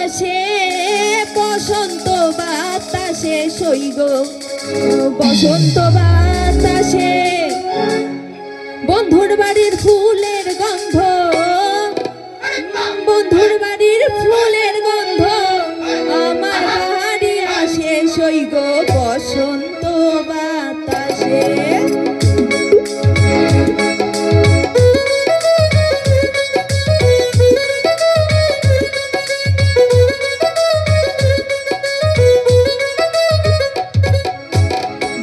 বাতাসে বসন্ত বাতাসে সইগ বসন্ত বাতাসে বন্ধুর বাড়ির ফুলের গন্ধ বন্ধুর বাড়ির ফুলের গন্ধ আমার বাড়ি আসে সইগ বসন্ত বাতাসে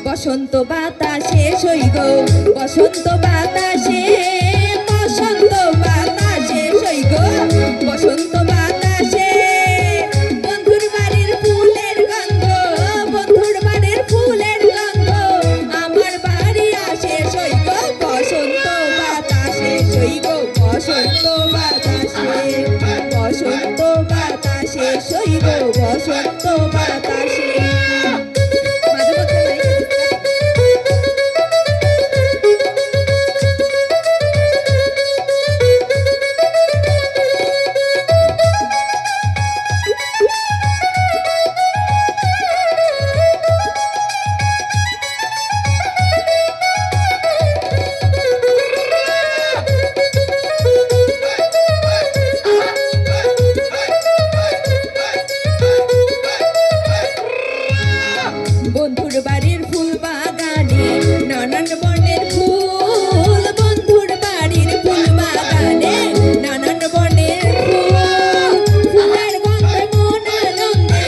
বসন্ত বাতাসে সইগ বসন্ত বাতাসে বসন্ত বাতাসে সইগ বসন্ত বাতাসে বন্ধুর বাড়ির ফুলের গন্ধ বন্ধুর বাড়ির ফুলের গন্ধ আমার বাড়ি আসে সইগ বসন্ত বাতাসে সইগ বসন্ত বাতাসে বসন্ত বাতাসে সইগ বসন্ত বাতাসে বন্ধুর বাড়ির ফুল বাগানে নানান বর্ণের ফুল বন্ধুর বাড়ির ফুল বাগানে নানান বর্ণের ফুল ফুলের গন্ধে মন আনন্দে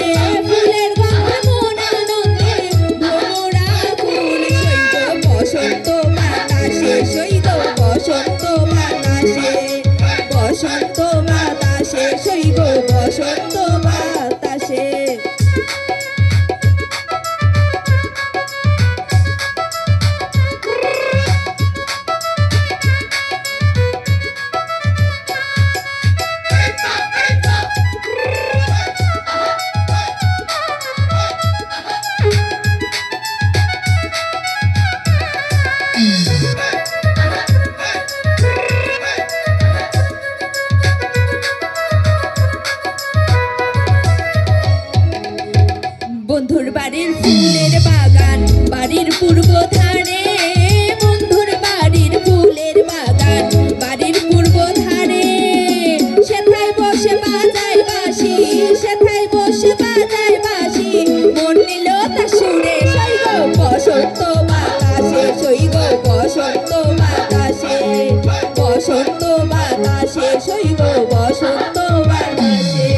ফুলের গন্ধে মন আনন্দে ভোমরা ফুল সইগ বসন্ত বাতাসে সইগ বসন্ত বাতাসে বসন্ত বাতাসে সইগ বসন্ত বাতাসে বন্ধুর বাড়ির ফুলের বাগান বাড়ির পূর্ব ধারে বন্ধুর বাড়ির ফুলের বাগান বাড়ির পূর্ব ধারে সেথায় বসে বাজায় বাঁশি সেথায় বসে বাজায় বাঁশি মন নিল তার সুরে সইগ বসন্ত বাতাসে সইগ বসন্ত বাতাসে বসন্ত বাতাসে সইগ বসন্ত বাতাসে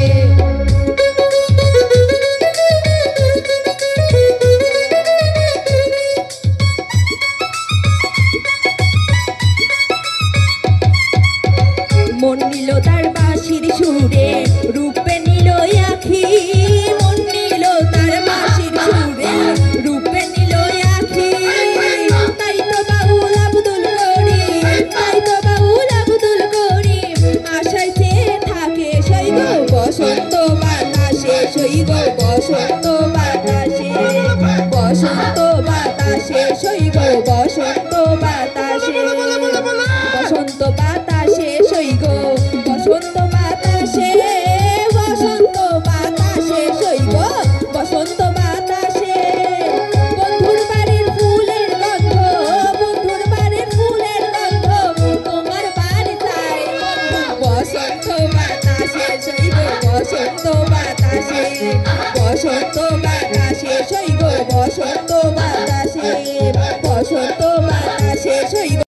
মন নিল তার বাঁশির সুরে রূপে নিল আখি মন নিল তার বাঁশির সুরে রূপে নিল আখি তাই তো বাউল আব্দুল করিম তাই তো বাউল আব্দুল করিম আশায় চেয়ে থাকে সইগ বসন্ত বাতাসে সইগ বসন্ত বাতাসে বসন্ত বাতাসে সইগ বসন্ত বাতাসে বসন্ত বাতাসে সইগ বসন্ত বাতাসে বসন্ত বাতাসে সইগ বসন্ত বাতাসে বন্ধুর বাড়ির ফুলের গন্ধ বন্ধুর বাড়ির ফুলের গন্ধ তোমার বাড়ি চাই বসন্ত বাতাসে সইগ বসন্ত বাতাসে বসন্ত বাতাসে সইগ বসন্ত বাতাসে বসন্ত